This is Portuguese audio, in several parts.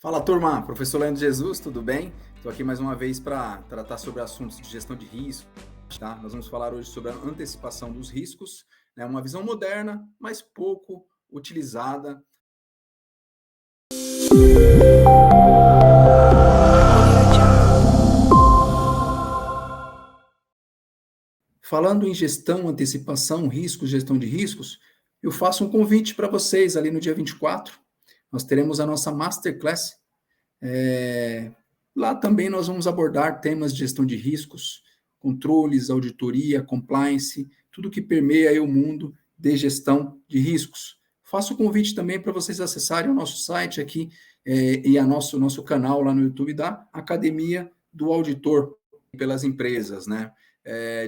Fala, turma. Professor Leandro Jesus, tudo bem? Estou aqui mais uma vez para tratar sobre assuntos de gestão de risco, tá? Nós vamos falar hoje sobre a antecipação dos riscos, né? Uma visão moderna, mas pouco utilizada. Falando em gestão, antecipação, riscos, gestão de riscos, eu faço um convite para vocês ali no dia 24. Nós teremos a nossa Masterclass. É, Lá também nós vamos abordar temas de gestão de riscos, controles, auditoria, compliance, tudo que permeia aí o mundo de gestão de riscos. Faço o convite também para vocês acessarem o nosso site aqui e a nosso canal lá no YouTube da Academia do Auditor pelas empresas, né?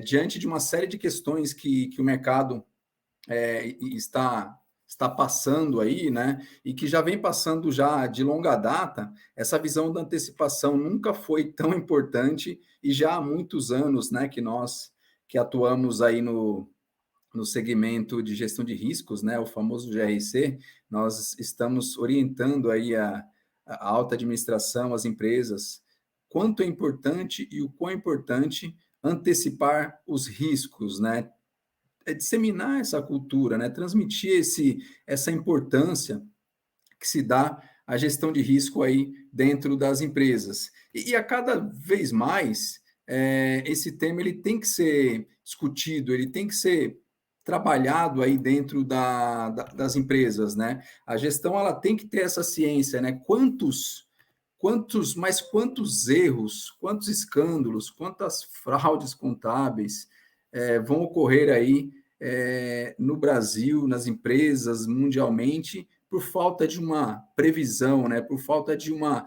Diante de uma série de questões que o mercado está passando aí, né? E que já vem passando já de longa data, essa visão da antecipação nunca foi tão importante e já há muitos anos, né, que nós que atuamos aí no segmento de gestão de riscos, né, o famoso GRC, nós estamos orientando aí a alta administração, as empresas, quanto é importante e o quão é importante antecipar os riscos, né? Disseminar essa cultura, né? Transmitir essa importância que se dá à gestão de risco aí dentro das empresas. E a cada vez mais, esse tema ele tem que ser discutido, ele tem que ser trabalhado aí dentro das empresas, né? A gestão ela tem que ter essa ciência, né? Quantos erros, quantos escândalos, quantas fraudes contábeis vão ocorrer aí no Brasil, nas empresas, mundialmente, por falta de uma previsão, né? Por falta de uma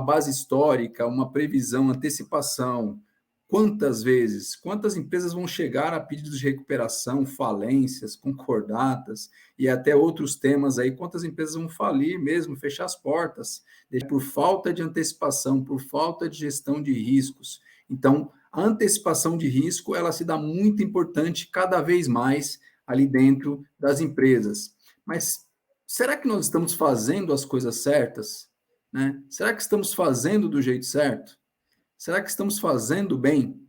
base histórica, uma previsão, antecipação. Quantas vezes, quantas empresas vão chegar a pedidos de recuperação, falências, concordatas e até outros temas aí, quantas empresas vão falir mesmo, fechar as portas, por falta de antecipação, por falta de gestão de riscos. Então, a antecipação de risco, ela se dá muito importante cada vez mais ali dentro das empresas. Mas será que nós estamos fazendo as coisas certas? Né? Será que estamos fazendo do jeito certo? Será que estamos fazendo bem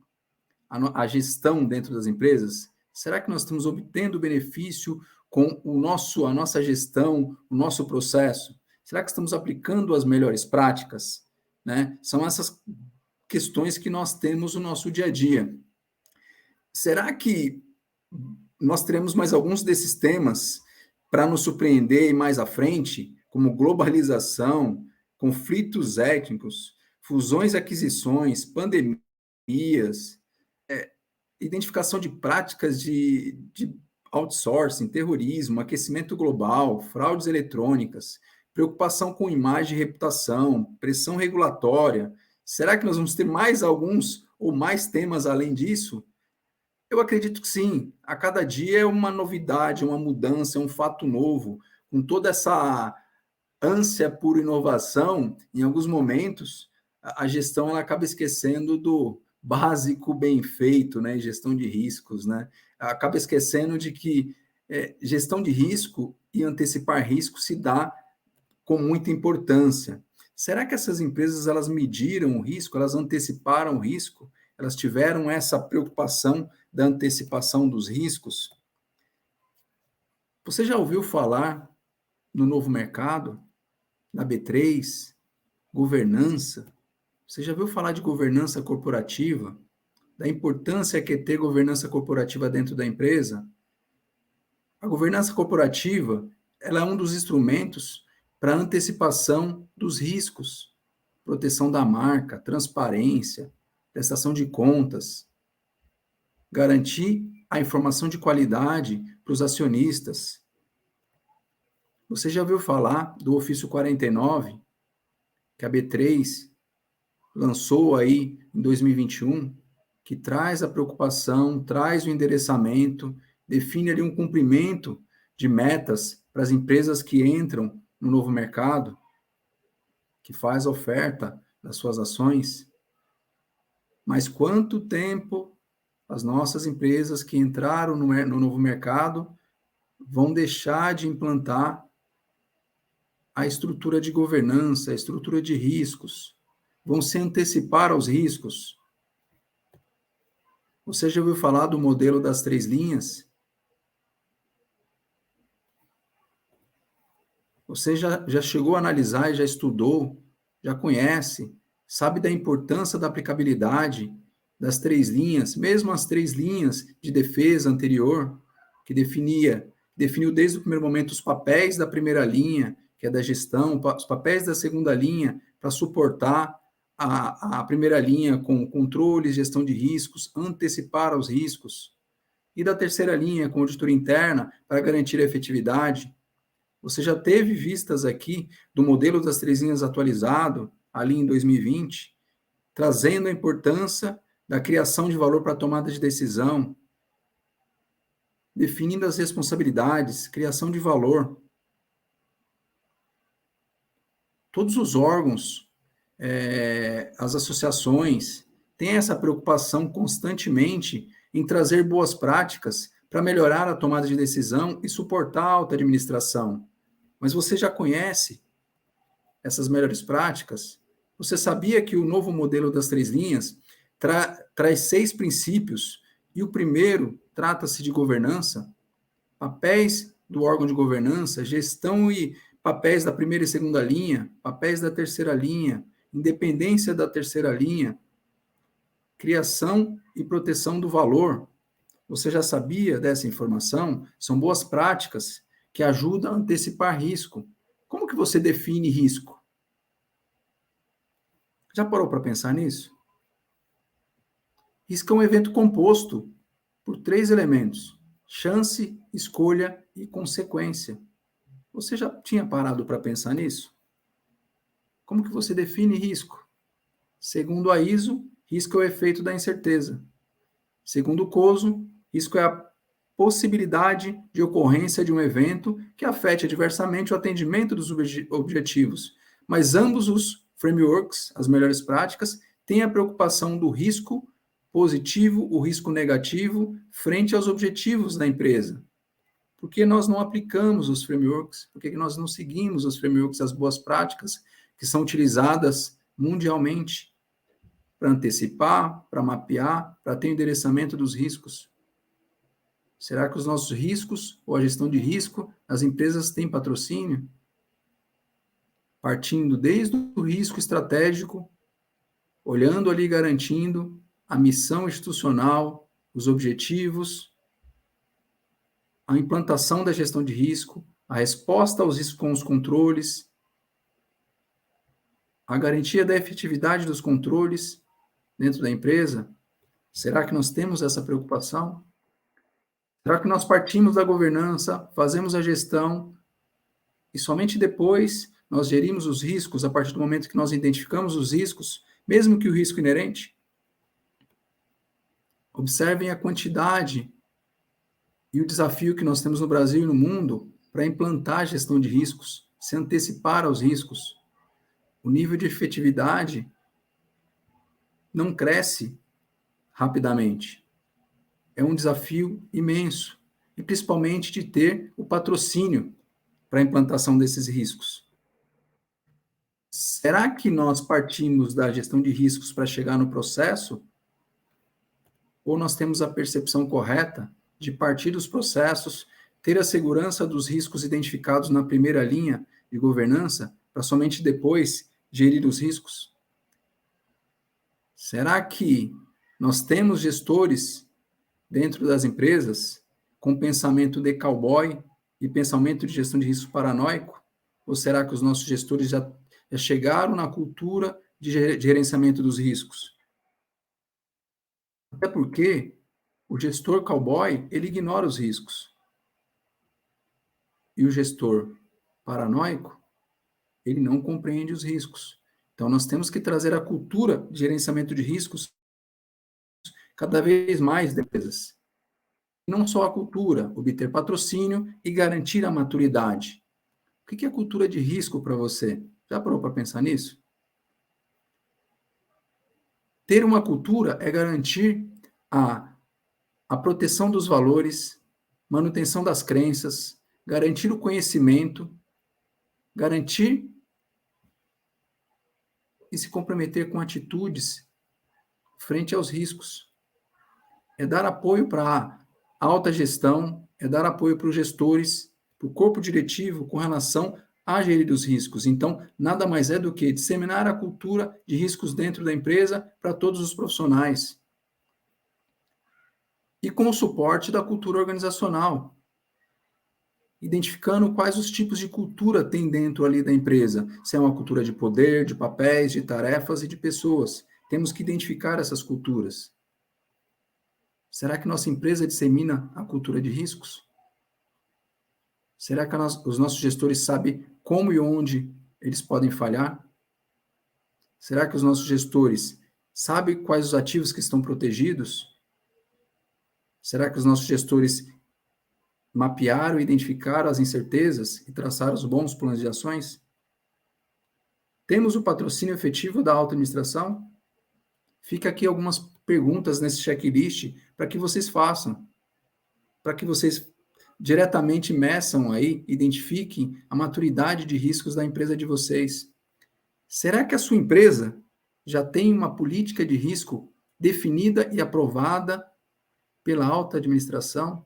a gestão dentro das empresas? Será que nós estamos obtendo benefício com a nossa gestão, o nosso processo? Será que estamos aplicando as melhores práticas? Né? São essas questões que nós temos no nosso dia a dia. Será que nós teremos mais alguns desses temas para nos surpreender mais à frente, como globalização, conflitos étnicos, fusões e aquisições, pandemias, identificação de práticas de outsourcing, terrorismo, aquecimento global, fraudes eletrônicas, preocupação com imagem e reputação, pressão regulatória. Será que nós vamos ter mais alguns ou mais temas além disso? Eu acredito que sim. A cada dia é uma novidade, uma mudança, é um fato novo. Com toda essa ânsia por inovação, em alguns momentos, a gestão ela acaba esquecendo do básico bem feito, né? Gestão de riscos, né? Acaba esquecendo de que gestão de risco e antecipar risco se dá com muita importância. Será que essas empresas elas mediram o risco, elas anteciparam o risco, elas tiveram essa preocupação da antecipação dos riscos? Você já ouviu falar no novo mercado, na B3, governança? Você já ouviu falar de governança corporativa? Da importância que é ter governança corporativa dentro da empresa? A governança corporativa, ela é um dos instrumentos para antecipação dos riscos, proteção da marca, transparência, prestação de contas, garantir a informação de qualidade para os acionistas. Você já ouviu falar do ofício 49, que a B3 lançou aí em 2021, que traz a preocupação, traz o endereçamento, define ali um cumprimento de metas para as empresas que entram no novo mercado, que faz a oferta das suas ações. Mas quanto tempo as nossas empresas que entraram no novo mercado vão deixar de implantar a estrutura de governança, a estrutura de riscos, vão se antecipar aos riscos. Você já ouviu falar do modelo das 3 linhas? Você já chegou a analisar e já estudou, já conhece, sabe da importância da aplicabilidade das 3 linhas, mesmo as 3 linhas de defesa anterior, que definiu desde o primeiro momento os papéis da primeira linha, que é da gestão, os papéis da segunda linha para suportar a primeira linha com controle e gestão de riscos, antecipar os riscos, e da terceira linha com auditoria interna para garantir a efetividade. Você já teve vistas aqui do modelo das 3 linhas atualizado, ali em 2020, trazendo a importância da criação de valor para a tomada de decisão, definindo as responsabilidades, criação de valor. Todos os órgãos, as associações, têm essa preocupação constantemente em trazer boas práticas para melhorar a tomada de decisão e suportar a alta administração. Mas você já conhece essas melhores práticas? Você sabia que o novo modelo das 3 linhas traz 6 princípios e o primeiro trata-se de governança, papéis do órgão de governança, gestão e papéis da primeira e segunda linha, papéis da terceira linha, independência da terceira linha, criação e proteção do valor. Você já sabia dessa informação? São boas práticas que ajudam a antecipar risco. Como que você define risco? Já parou para pensar nisso? Risco é um evento composto por 3 elementos: chance, escolha e consequência. Você já tinha parado para pensar nisso? Como que você define risco? Segundo a ISO, risco é o efeito da incerteza. Segundo o COSO, risco é a possibilidade de ocorrência de um evento que afete adversamente o atendimento dos objetivos. Mas ambos os frameworks, as melhores práticas, têm a preocupação do risco positivo, o risco negativo, frente aos objetivos da empresa. Por que nós não aplicamos os frameworks? Por que nós não seguimos os frameworks, as boas práticas que são utilizadas mundialmente para antecipar, para mapear, para ter o endereçamento dos riscos? Será que os nossos riscos ou a gestão de risco, as empresas têm patrocínio? Partindo desde o risco estratégico, olhando ali, garantindo a missão institucional, os objetivos, a implantação da gestão de risco, a resposta aos riscos com os controles, a garantia da efetividade dos controles dentro da empresa. Será que nós temos essa preocupação? Será que nós partimos da governança, fazemos a gestão e somente depois nós gerimos os riscos a partir do momento que nós identificamos os riscos, mesmo que o risco inerente? Observem a quantidade e o desafio que nós temos no Brasil e no mundo para implantar a gestão de riscos, se antecipar aos riscos. O nível de efetividade não cresce rapidamente. É um desafio imenso, e principalmente de ter o patrocínio para a implantação desses riscos. Será que nós partimos da gestão de riscos para chegar no processo? Ou nós temos a percepção correta de partir dos processos, ter a segurança dos riscos identificados na primeira linha de governança, para somente depois gerir os riscos? Será que nós temos gestores dentro das empresas com pensamento de cowboy e pensamento de gestão de risco paranoico? Ou será que os nossos gestores já chegaram na cultura de gerenciamento dos riscos? Até porque o gestor cowboy, ele ignora os riscos. E o gestor paranoico, ele não compreende os riscos. Então, nós temos que trazer a cultura de gerenciamento de riscos cada vez mais das empresas. Não só a cultura, obter patrocínio e garantir a maturidade. O que é cultura de risco para você? Já parou para pensar nisso? Ter uma cultura é garantir a proteção dos valores, manutenção das crenças, garantir o conhecimento, garantir e se comprometer com atitudes frente aos riscos. É dar apoio para a alta gestão, é dar apoio para os gestores, para o corpo diretivo com relação a gerir os riscos. Então, nada mais é do que disseminar a cultura de riscos dentro da empresa para todos os profissionais. E com o suporte da cultura organizacional, identificando quais os tipos de cultura tem dentro ali da empresa. Se é uma cultura de poder, de papéis, de tarefas e de pessoas. Temos que identificar essas culturas. Será que nossa empresa dissemina a cultura de riscos? Será que os nossos gestores sabem como e onde eles podem falhar? Será que os nossos gestores sabem quais os ativos que estão protegidos? Será que os nossos gestores mapearam e identificaram as incertezas e traçaram os bons planos de ações? Temos o patrocínio efetivo da alta administração? Fica aqui algumas perguntas nesse checklist para que vocês façam, para que vocês diretamente meçam aí, identifiquem a maturidade de riscos da empresa de vocês. Será que a sua empresa já tem uma política de risco definida e aprovada pela alta administração,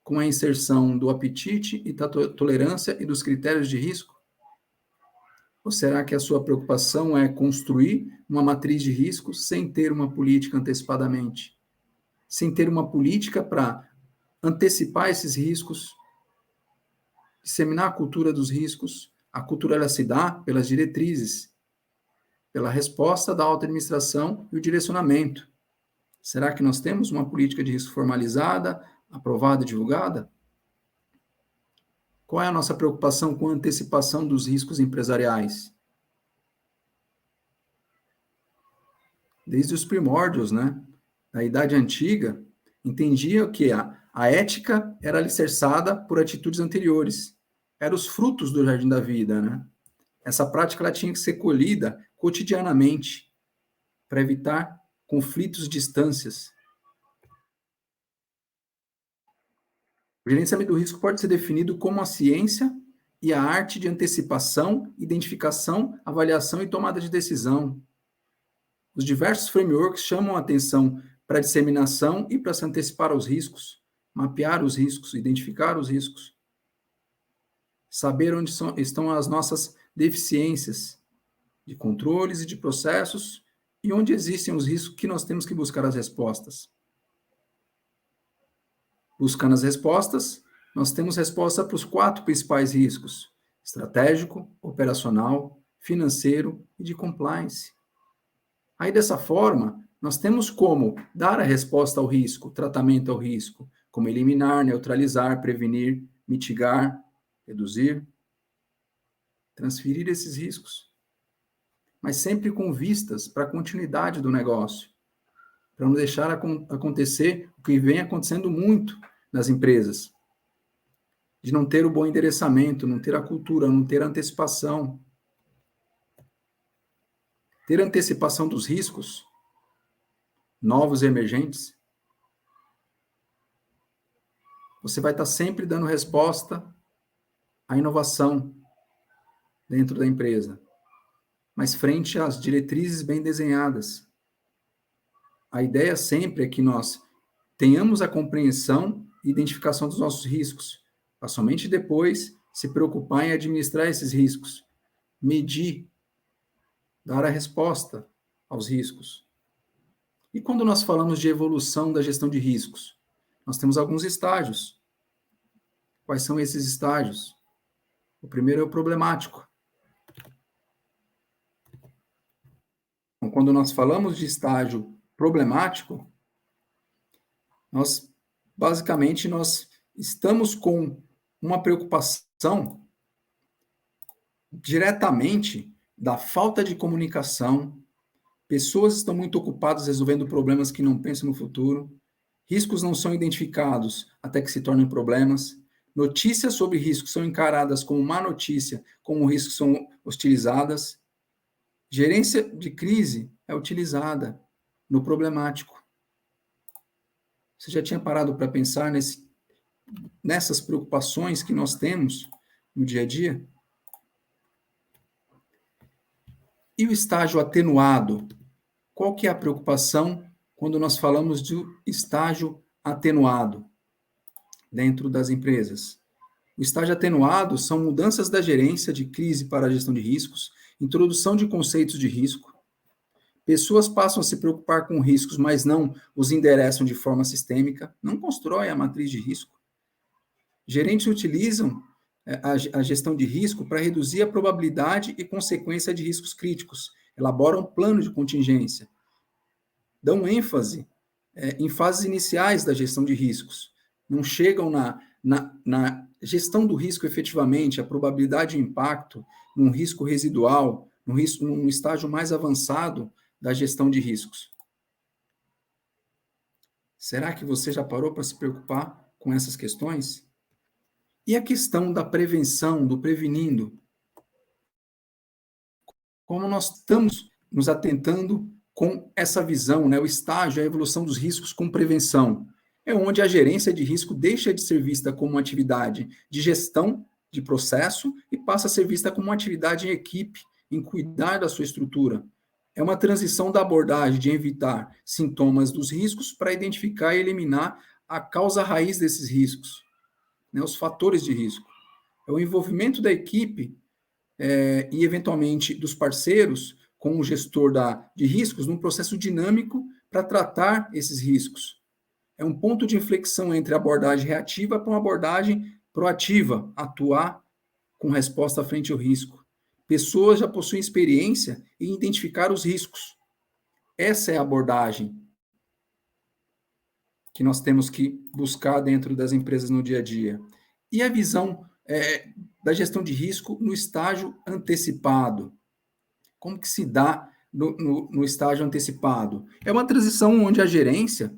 com a inserção do apetite e da tolerância e dos critérios de risco? Ou será que a sua preocupação é construir uma matriz de riscos sem ter uma política antecipadamente? Sem ter uma política para antecipar esses riscos, disseminar a cultura dos riscos? A cultura ela se dá pelas diretrizes, pela resposta da alta administração e o direcionamento. Será que nós temos uma política de risco formalizada, aprovada e divulgada? Qual é a nossa preocupação com a antecipação dos riscos empresariais? Desde os primórdios, né? Na Idade Antiga, entendia que a ética era alicerçada por atitudes anteriores. Eram os frutos do jardim da vida, né? Essa prática ela tinha que ser colhida cotidianamente para evitar conflitos, distâncias. O gerenciamento do risco pode ser definido como a ciência e a arte de antecipação, identificação, avaliação e tomada de decisão. Os diversos frameworks chamam a atenção para a disseminação e para se antecipar aos riscos, mapear os riscos, identificar os riscos, saber onde estão as nossas deficiências de controles e de processos e onde existem os riscos que nós temos que buscar as respostas. Buscando as respostas, nós temos resposta para os 4 principais riscos: estratégico, operacional, financeiro e de compliance. Aí, dessa forma, nós temos como dar a resposta ao risco, tratamento ao risco, como eliminar, neutralizar, prevenir, mitigar, reduzir, transferir esses riscos, mas sempre com vistas para a continuidade do negócio, para não deixar acontecer o que vem acontecendo muito nas empresas, de não ter o bom endereçamento, não ter a cultura, não ter a antecipação. Ter antecipação dos riscos, novos e emergentes, você vai estar sempre dando resposta à inovação dentro da empresa, mas frente às diretrizes bem desenhadas. A ideia sempre é que nós tenhamos a compreensão e identificação dos nossos riscos, para somente depois se preocupar em administrar esses riscos, medir, dar a resposta aos riscos. E quando nós falamos de evolução da gestão de riscos, nós temos alguns estágios. Quais são esses estágios? O primeiro é o problemático. Então, quando nós falamos de estágio problemático, basicamente nós estamos com uma preocupação diretamente da falta de comunicação. Pessoas estão muito ocupadas resolvendo problemas que não pensam no futuro. Riscos não são identificados até que se tornem problemas. Notícias sobre riscos são encaradas como má notícia, como riscos são hostilizadas. Gerência de crise é utilizada no problemático. Você já tinha parado para pensar nessas preocupações que nós temos no dia a dia? E o estágio atenuado? Qual que é a preocupação quando nós falamos de estágio atenuado dentro das empresas? O estágio atenuado são mudanças da gerência de crise para a gestão de riscos, introdução de conceitos de risco. Pessoas passam a se preocupar com riscos, mas não os endereçam de forma sistêmica, não constroem a matriz de risco. Gerentes utilizam a gestão de risco para reduzir a probabilidade e consequência de riscos críticos, elaboram plano de contingência, dão ênfase em fases iniciais da gestão de riscos, não chegam na gestão do risco efetivamente, a probabilidade de impacto, num risco residual, num estágio mais avançado da gestão de riscos. Será que você já parou para se preocupar com essas questões? E a questão da prevenção, do prevenindo? Como nós estamos nos atentando com essa visão, né? O estágio, a evolução dos riscos com prevenção. É onde a gerência de risco deixa de ser vista como uma atividade de gestão de processo e passa a ser vista como uma atividade em equipe, em cuidar da sua estrutura. É uma transição da abordagem de evitar sintomas dos riscos para identificar e eliminar a causa raiz desses riscos, né, os fatores de risco. É o envolvimento da equipe e, eventualmente, dos parceiros com o gestor de riscos num processo dinâmico para tratar esses riscos. É um ponto de inflexão entre a abordagem reativa para uma abordagem proativa, atuar com resposta frente ao risco. Pessoas já possuem experiência em identificar os riscos. Essa é a abordagem que nós temos que buscar dentro das empresas no dia a dia. E a visão da gestão de risco no estágio antecipado. Como que se dá no estágio antecipado? É uma transição onde a gerência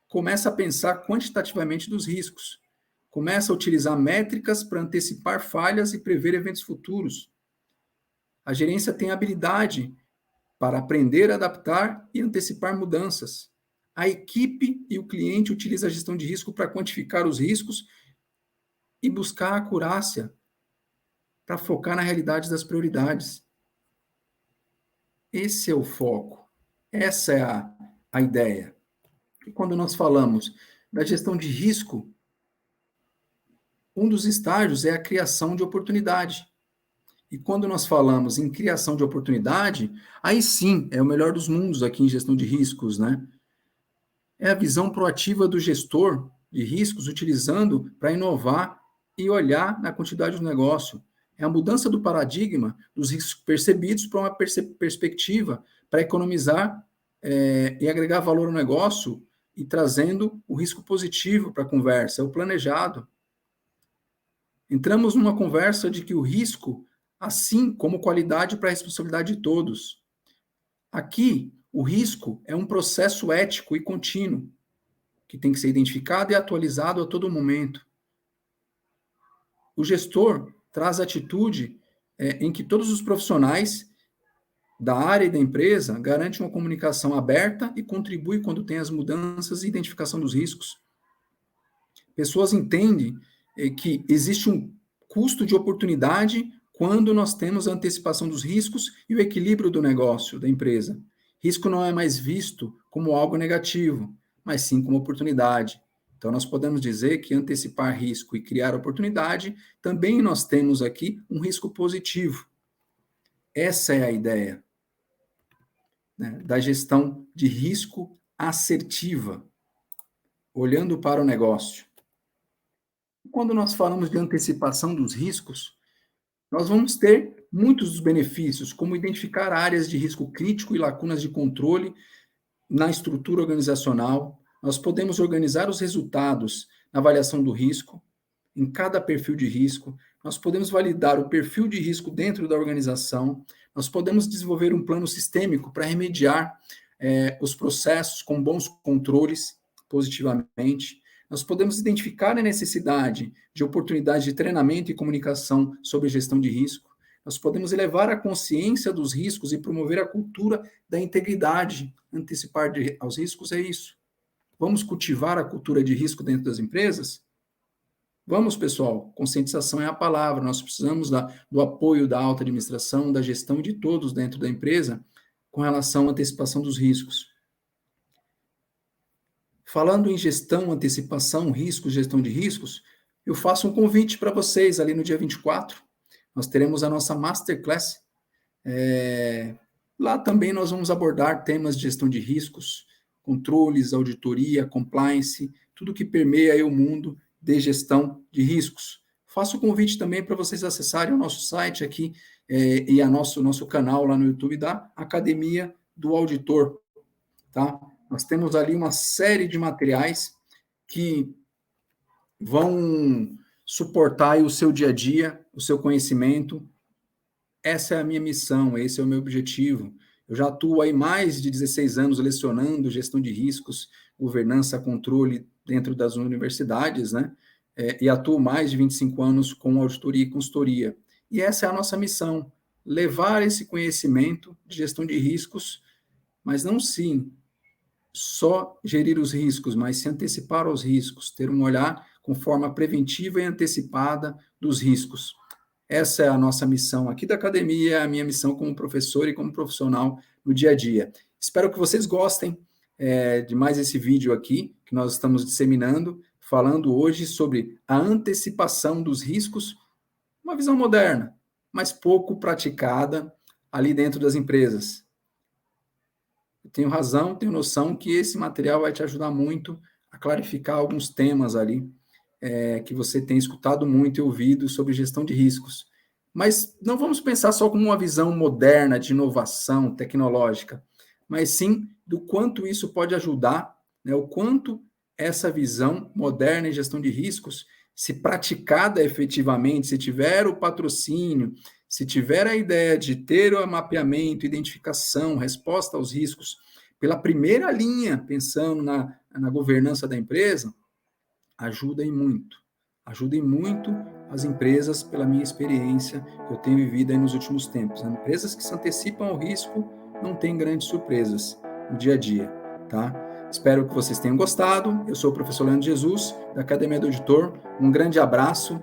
começa a pensar quantitativamente dos riscos, começa a utilizar métricas para antecipar falhas e prever eventos futuros. A gerência tem habilidade para aprender, adaptar e antecipar mudanças. A equipe e o cliente utilizam a gestão de risco para quantificar os riscos e buscar a acurácia para focar na realidade das prioridades. Esse é o foco. Essa é a ideia. E quando nós falamos da gestão de risco, um dos estágios é a criação de oportunidade. E quando nós falamos em criação de oportunidade, aí sim é o melhor dos mundos aqui em gestão de riscos, né? É a visão proativa do gestor de riscos utilizando para inovar e olhar na quantidade do negócio. É a mudança do paradigma dos riscos percebidos para uma perspectiva para economizar e agregar valor ao negócio e trazendo o risco positivo para a conversa, é o planejado. Entramos numa conversa de que o risco, assim como qualidade para a responsabilidade de todos. Aqui, o risco é um processo ético e contínuo, que tem que ser identificado e atualizado a todo momento. O gestor traz atitude em que todos os profissionais da área e da empresa garantem uma comunicação aberta e contribuem quando tem as mudanças e identificação dos riscos. Pessoas entendem que existe um custo de oportunidade quando nós temos a antecipação dos riscos e o equilíbrio do negócio da empresa. Risco não é mais visto como algo negativo, mas sim como oportunidade. Então, nós podemos dizer que antecipar risco e criar oportunidade, também nós temos aqui um risco positivo. Essa é a ideia, né, da gestão de risco assertiva, olhando para o negócio. Quando nós falamos de antecipação dos riscos, nós vamos ter muitos dos benefícios, como identificar áreas de risco crítico e lacunas de controle na estrutura organizacional. Nós podemos organizar os resultados na avaliação do risco, em cada perfil de risco. Nós podemos validar o perfil de risco dentro da organização. Nós podemos desenvolver um plano sistêmico para remediar os processos com bons controles positivamente. Nós podemos identificar a necessidade de oportunidades de treinamento e comunicação sobre gestão de risco. Nós podemos elevar a consciência dos riscos e promover a cultura da integridade. Antecipar aos riscos é isso. Vamos cultivar a cultura de risco dentro das empresas? Vamos, pessoal, conscientização é a palavra, nós precisamos do apoio da alta administração, da gestão de todos dentro da empresa com relação à antecipação dos riscos. Falando em gestão, antecipação, riscos, gestão de riscos, eu faço um convite para vocês ali no dia 24, nós teremos a nossa Masterclass. Lá também nós vamos abordar temas de gestão de riscos, controles, auditoria, compliance, tudo que permeia aí o mundo de gestão de riscos. Faço o convite também para vocês acessarem o nosso site aqui e a nosso canal lá no YouTube da Academia do Auditor, tá? Nós temos ali uma série de materiais que vão suportar aí o seu dia a dia, o seu conhecimento. Essa é a minha missão, esse é o meu objetivo. Eu já atuo aí mais de 16 anos lecionando gestão de riscos, governança, controle dentro das universidades, né? E atuo mais de 25 anos com auditoria e consultoria. E essa é a nossa missão, levar esse conhecimento de gestão de riscos, mas não sim só gerir os riscos, mas se antecipar aos riscos, ter um olhar com forma preventiva e antecipada dos riscos. Essa é a nossa missão aqui da academia, a minha missão como professor e como profissional no dia a dia. Espero que vocês gostem de mais esse vídeo aqui, que nós estamos disseminando, falando hoje sobre a antecipação dos riscos, uma visão moderna, mas pouco praticada ali dentro das empresas. Eu tenho razão, tenho noção que esse material vai te ajudar muito a clarificar alguns temas ali, que você tem escutado muito e ouvido sobre gestão de riscos. Mas não vamos pensar só como uma visão moderna de inovação tecnológica, mas sim do quanto isso pode ajudar, né, o quanto essa visão moderna em gestão de riscos, se praticada efetivamente, se tiver o patrocínio, se tiver a ideia de ter o mapeamento, identificação, resposta aos riscos pela primeira linha, pensando na governança da empresa, ajudem muito as empresas, pela minha experiência que eu tenho vivido aí nos últimos tempos. As empresas que se antecipam ao risco não têm grandes surpresas no dia a dia, tá? Espero que vocês tenham gostado. Eu sou o professor Leandro Jesus, da Academia do Auditor. Um grande abraço